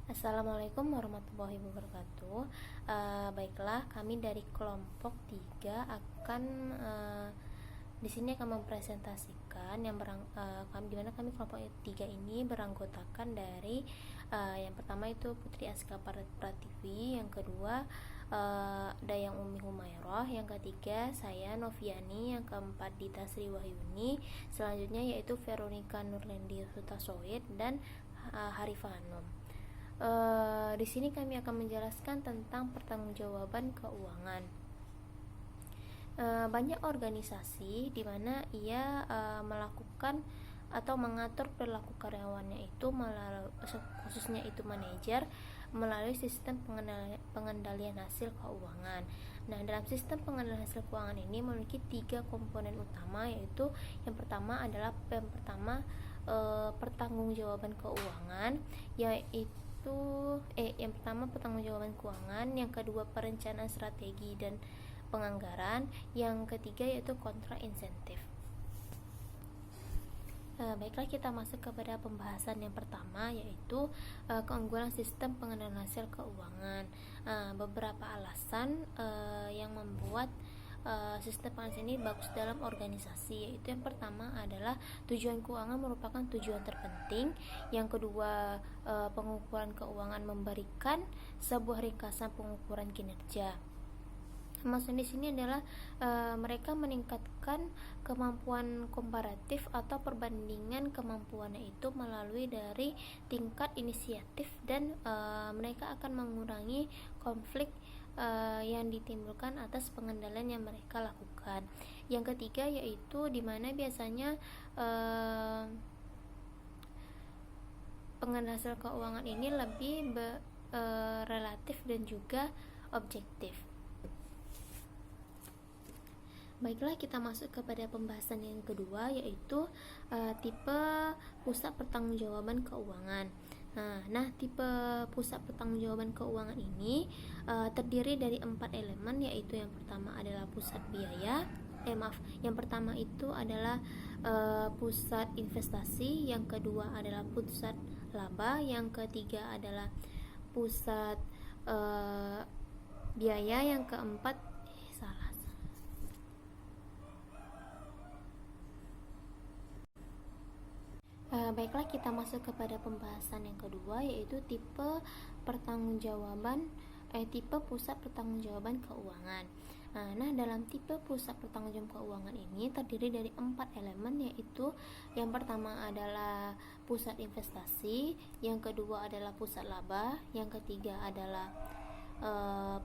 Assalamualaikum warahmatullahi wabarakatuh. Baiklah, kami dari kelompok 3 akan di sini akan mempresentasikan di mana kami kelompok 3 ini beranggotakan dari yang pertama itu Putri Aska Pratiwi, yang kedua Dayang Umi Humairah, yang ketiga saya Noviani, yang keempat Dita Sri Wahyuni, selanjutnya yaitu Veronica Nurlendi Sutasoid dan Harifah Hanum. Di sini kami akan menjelaskan tentang pertanggungjawaban keuangan. Banyak organisasi di mana ia melakukan atau mengatur perilaku karyawannya itu khususnya itu manajer melalui sistem pengendalian hasil keuangan. Nah, dalam sistem pengendalian hasil keuangan ini memiliki 3 komponen utama, yaitu yang pertama pertanggungjawaban keuangan, yaitu yang pertama pertanggungjawaban keuangan, yang kedua perencanaan strategi dan penganggaran, yang ketiga yaitu kontrak insentif. Baiklah, kita masuk kepada pembahasan yang pertama, yaitu keunggulan sistem pengendalian hasil keuangan. Beberapa alasan yang membuat sistem pengendalian ini bagus dalam organisasi, yaitu yang pertama adalah tujuan keuangan merupakan tujuan terpenting. Yang kedua, pengukuran keuangan memberikan sebuah ringkasan pengukuran kinerja. Maksud di sini adalah mereka meningkatkan kemampuan komparatif atau perbandingan kemampuannya itu melalui dari tingkat inisiatif, dan mereka akan mengurangi konflik yang ditimbulkan atas pengendalian yang mereka lakukan. Yang ketiga yaitu dimana biasanya pengendalian hasil keuangan ini lebih relatif dan juga objektif. Baiklah, kita masuk kepada pembahasan yang kedua, yaitu tipe pusat pertanggungjawaban keuangan. Nah, tipe pusat pertanggungjawaban keuangan ini terdiri dari 4 elemen, yaitu yang pertama adalah pusat biaya. Yang pertama itu adalah pusat investasi, yang kedua adalah pusat laba, yang ketiga adalah pusat biaya, yang keempat Baiklah, kita masuk kepada pembahasan yang kedua, yaitu tipe pusat pertanggungjawaban keuangan. Nah, dalam tipe pusat pertanggungjawaban keuangan ini terdiri dari 4 elemen, yaitu yang pertama adalah pusat investasi, yang kedua adalah pusat laba, yang ketiga adalah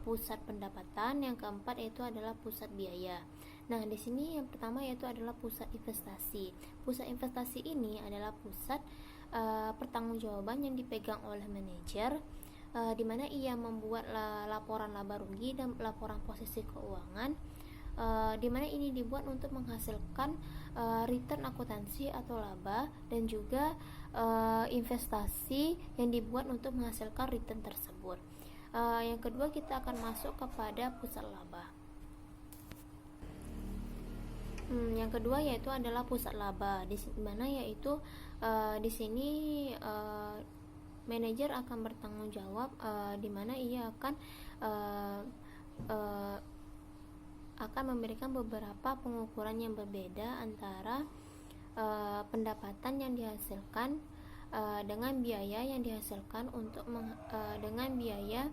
pusat pendapatan, yang keempat yaitu adalah pusat biaya. Nah, di sini yang pertama yaitu adalah pusat investasi. Pusat investasi ini adalah pusat pertanggungjawaban yang dipegang oleh manajer, di mana ia membuat laporan laba rugi dan laporan posisi keuangan, di mana ini dibuat untuk menghasilkan return akuntansi atau laba, dan juga investasi yang dibuat untuk menghasilkan return tersebut. Yang kedua, kita akan masuk kepada pusat laba. Yang kedua yaitu adalah pusat laba, di mana yaitu di sini manajer akan bertanggung jawab, di mana ia akan memberikan beberapa pengukuran yang berbeda antara pendapatan yang dihasilkan dengan biaya yang dihasilkan dengan biaya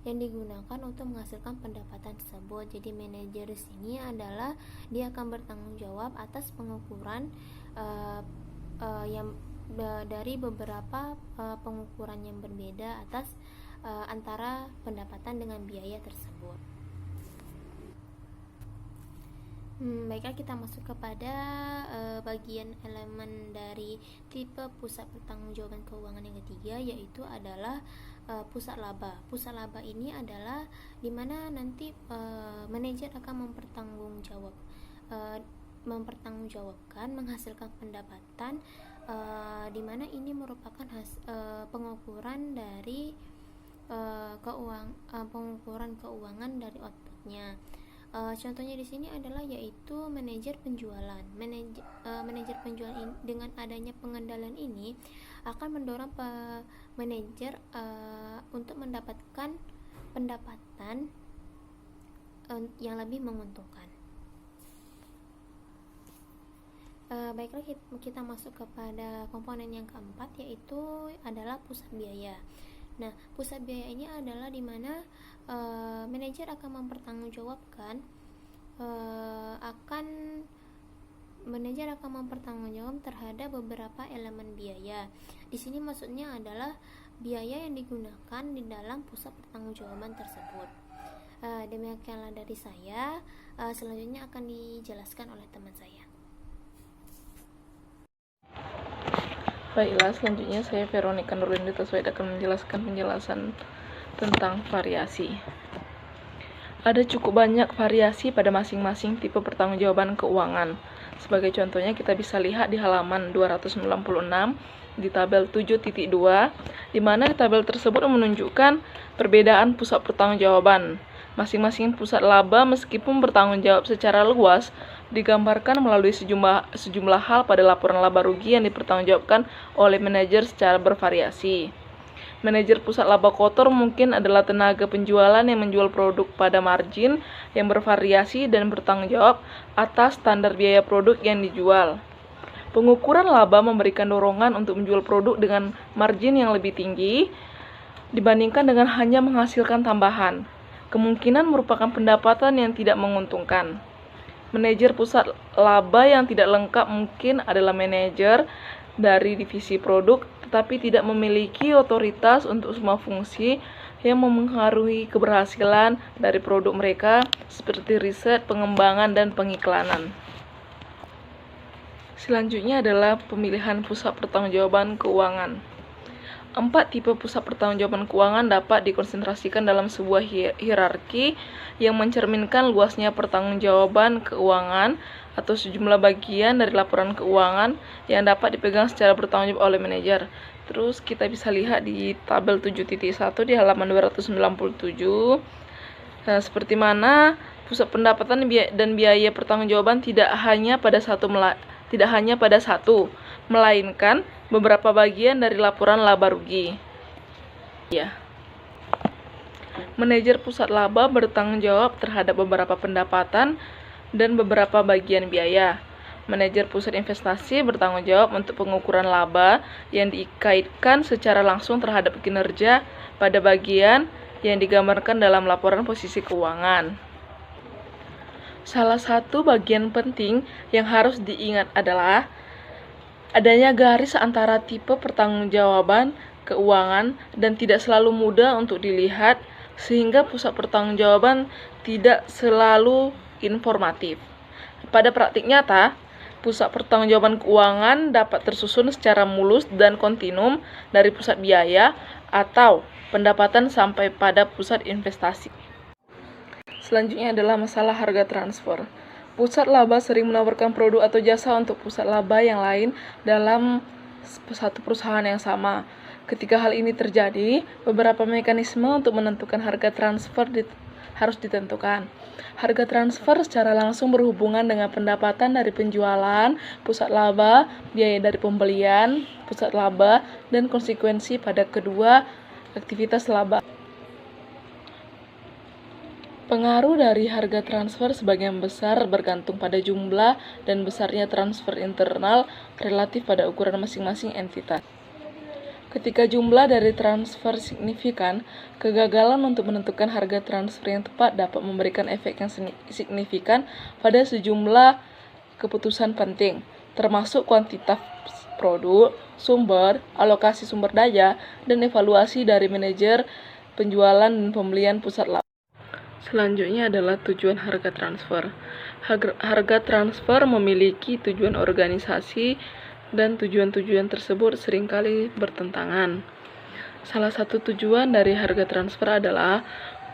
yang digunakan untuk menghasilkan pendapatan tersebut. Jadi manajer di sini adalah dia akan bertanggung jawab atas pengukuran yang dari beberapa pengukuran yang berbeda atas antara pendapatan dengan biaya tersebut. Baiklah, kita masuk kepada bagian elemen dari tipe pusat pertanggungjawaban keuangan yang ketiga, yaitu adalah pusat laba. Pusat laba ini adalah dimana nanti manajer akan mempertanggungjawabkan menghasilkan pendapatan, dimana ini merupakan pengukuran dari pengukuran keuangan dari outputnya. Contohnya di sini adalah yaitu manajer penjualan. Manajer penjualan ini, dengan adanya pengendalian ini akan mendorong manajer untuk mendapatkan pendapatan yang lebih menguntungkan. Baiklah, kita masuk kepada komponen yang keempat, yaitu adalah pusat biaya. Nah, pusat biaya ini adalah di mana manajer akan mempertanggungjawabkan terhadap beberapa elemen biaya. Di sini maksudnya adalah biaya yang digunakan di dalam pusat pertanggungjawaban tersebut. Demikianlah dari saya. Selanjutnya akan dijelaskan oleh teman saya. Baiklah, selanjutnya saya Veronica Nurlindi Taswaid akan menjelaskan penjelasan tentang variasi. Ada cukup banyak variasi pada masing-masing tipe pertanggungjawaban keuangan. Sebagai contohnya, kita bisa lihat di halaman 296 di tabel 7.2, di mana tabel tersebut menunjukkan perbedaan pusat pertanggungjawaban. Masing-masing pusat laba meskipun bertanggung jawab secara luas digambarkan melalui sejumlah hal pada laporan laba rugi yang dipertanggungjawabkan oleh manajer secara bervariasi. Manajer pusat laba kotor mungkin adalah tenaga penjualan yang menjual produk pada margin yang bervariasi dan bertanggung jawab atas standar biaya produk yang dijual. Pengukuran laba memberikan dorongan untuk menjual produk dengan margin yang lebih tinggi dibandingkan dengan hanya menghasilkan tambahan. Kemungkinan merupakan pendapatan yang tidak menguntungkan. Manajer pusat laba yang tidak lengkap mungkin adalah manajer dari divisi produk, tetapi tidak memiliki otoritas untuk semua fungsi yang mempengaruhi keberhasilan dari produk mereka, seperti riset, pengembangan, dan pengiklanan. Selanjutnya adalah pemilihan pusat pertanggungjawaban keuangan. 4 tipe pusat pertanggungjawaban keuangan dapat dikonsentrasikan dalam sebuah hierarki yang mencerminkan luasnya pertanggungjawaban keuangan atau sejumlah bagian dari laporan keuangan yang dapat dipegang secara bertanggung jawab oleh manajer. Terus kita bisa lihat di tabel 7.1 di halaman 297, seperti mana pusat pendapatan dan biaya pertanggungjawaban tidak hanya pada satu, melainkan beberapa bagian dari laporan laba rugi. Manajer pusat laba bertanggung jawab terhadap beberapa pendapatan dan beberapa bagian biaya. Manajer pusat investasi bertanggung jawab untuk pengukuran laba yang dikaitkan secara langsung terhadap kinerja pada bagian yang digambarkan dalam laporan posisi keuangan. Salah satu bagian penting yang harus diingat adalah adanya garis antara tipe pertanggungjawaban keuangan dan tidak selalu mudah untuk dilihat, sehingga pusat pertanggungjawaban tidak selalu informatif. Pada praktik nyata, pusat pertanggungjawaban keuangan dapat tersusun secara mulus dan kontinum dari pusat biaya atau pendapatan sampai pada pusat investasi. Selanjutnya adalah masalah harga transfer. Pusat laba sering menawarkan produk atau jasa untuk pusat laba yang lain dalam satu perusahaan yang sama. Ketika hal ini terjadi, beberapa mekanisme untuk menentukan harga transfer harus ditentukan. Harga transfer secara langsung berhubungan dengan pendapatan dari penjualan, pusat laba, biaya dari pembelian, pusat laba, dan konsekuensi pada kedua aktivitas laba. Pengaruh dari harga transfer sebagian besar bergantung pada jumlah dan besarnya transfer internal relatif pada ukuran masing-masing entitas. Ketika jumlah dari transfer signifikan, kegagalan untuk menentukan harga transfer yang tepat dapat memberikan efek yang signifikan pada sejumlah keputusan penting, termasuk kuantitas produk, sumber, alokasi sumber daya, dan evaluasi dari manajer penjualan dan pembelian pusat laba. Selanjutnya adalah tujuan harga transfer. Harga transfer memiliki tujuan organisasi dan tujuan-tujuan tersebut seringkali bertentangan. Salah satu tujuan dari harga transfer adalah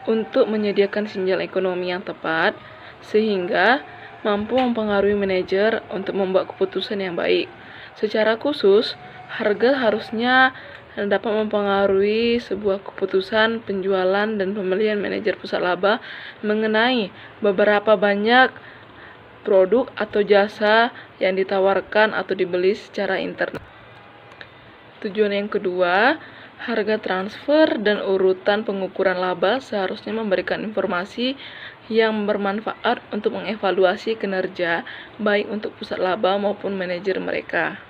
untuk menyediakan sinyal ekonomi yang tepat sehingga mampu mempengaruhi manajer untuk membuat keputusan yang baik. Secara khusus, harga harusnya dapat mempengaruhi sebuah keputusan penjualan dan pembelian manajer pusat laba mengenai beberapa banyak produk atau jasa yang ditawarkan atau dibeli secara internal. Tujuan yang kedua, harga transfer dan urutan pengukuran laba seharusnya memberikan informasi yang bermanfaat untuk mengevaluasi kinerja, baik untuk pusat laba maupun manajer mereka.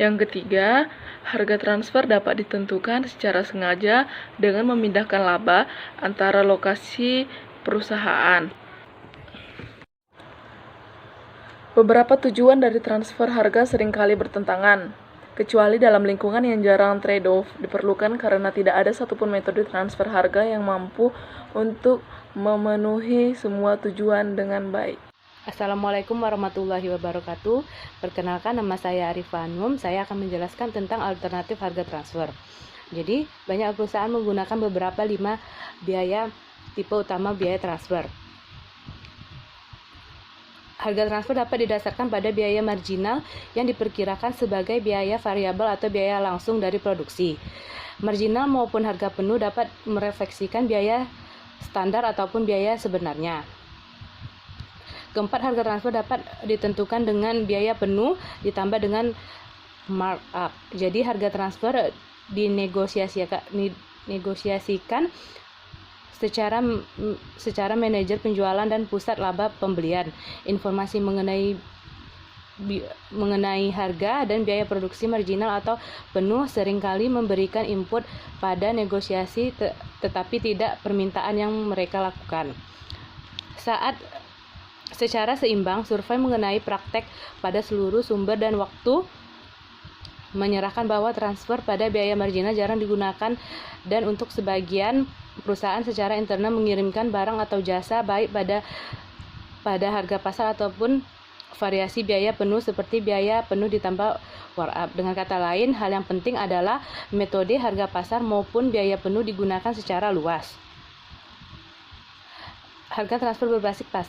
Yang ketiga, harga transfer dapat ditentukan secara sengaja dengan memindahkan laba antara lokasi perusahaan. Beberapa tujuan dari transfer harga seringkali bertentangan, kecuali dalam lingkungan yang jarang trade-off diperlukan karena tidak ada satupun metode transfer harga yang mampu untuk memenuhi semua tujuan dengan baik. Assalamualaikum warahmatullahi wabarakatuh. Perkenalkan, nama saya Arif Hanum. Saya akan menjelaskan tentang alternatif harga transfer. Jadi, banyak perusahaan menggunakan beberapa 5 biaya tipe utama biaya transfer. Harga transfer dapat didasarkan pada biaya marginal yang diperkirakan sebagai biaya variabel atau biaya langsung dari produksi. Marginal maupun harga penuh dapat merefleksikan biaya standar ataupun biaya sebenarnya. Keempat, harga transfer dapat ditentukan dengan biaya penuh ditambah dengan markup. Jadi harga transfer dinegosiasikan secara manajer penjualan dan pusat laba pembelian. Informasi mengenai harga dan biaya produksi marginal atau penuh seringkali memberikan input pada negosiasi tetapi tidak permintaan yang mereka lakukan. Secara seimbang, survei mengenai praktek pada seluruh sumber dan waktu menyerahkan bahwa transfer pada biaya marginal jarang digunakan dan untuk sebagian perusahaan secara internal mengirimkan barang atau jasa baik pada harga pasar ataupun variasi biaya penuh seperti biaya penuh ditambah markup. Dengan kata lain, hal yang penting adalah metode harga pasar maupun biaya penuh digunakan secara luas. Harga transfer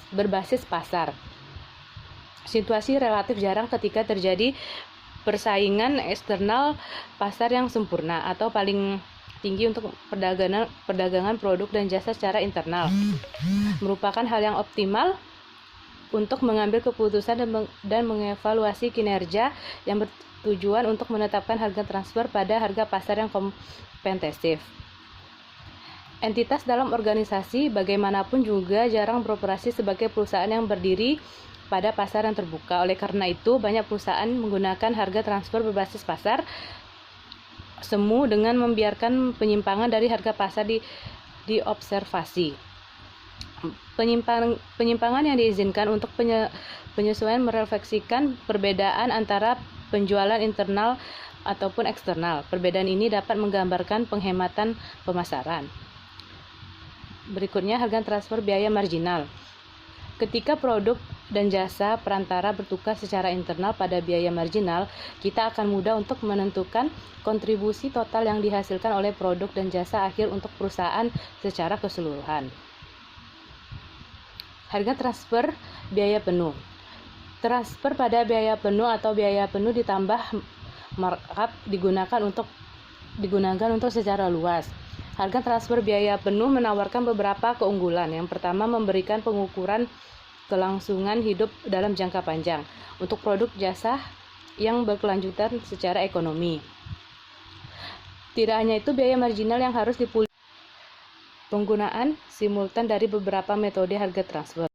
berbasis pasar. Situasi relatif jarang ketika terjadi persaingan eksternal pasar yang sempurna atau paling tinggi untuk perdagangan produk dan jasa secara internal. Merupakan hal yang optimal untuk mengambil keputusan dan mengevaluasi kinerja yang bertujuan untuk menetapkan harga transfer pada harga pasar yang kompetitif. Entitas dalam organisasi bagaimanapun juga jarang beroperasi sebagai perusahaan yang berdiri pada pasar yang terbuka. Oleh karena itu, banyak perusahaan menggunakan harga transfer berbasis pasar semu dengan membiarkan penyimpangan dari harga pasar diobservasi. Penyimpangan yang diizinkan untuk penyesuaian merefleksikan perbedaan antara penjualan internal ataupun eksternal. Perbedaan ini dapat menggambarkan penghematan pemasaran. Berikutnya, harga transfer biaya marginal. Ketika produk dan jasa perantara bertukar secara internal pada biaya marginal, kita akan mudah untuk menentukan kontribusi total yang dihasilkan oleh produk dan jasa akhir untuk perusahaan secara keseluruhan. Harga transfer biaya penuh. Transfer pada biaya penuh atau biaya penuh ditambah markup digunakan untuk secara luas. Harga transfer biaya penuh menawarkan beberapa keunggulan. Yang pertama, memberikan pengukuran kelangsungan hidup dalam jangka panjang untuk produk jasa yang berkelanjutan secara ekonomi. Tidak hanya itu, biaya marginal yang harus dipulihkan. Penggunaan simultan dari beberapa metode harga transfer.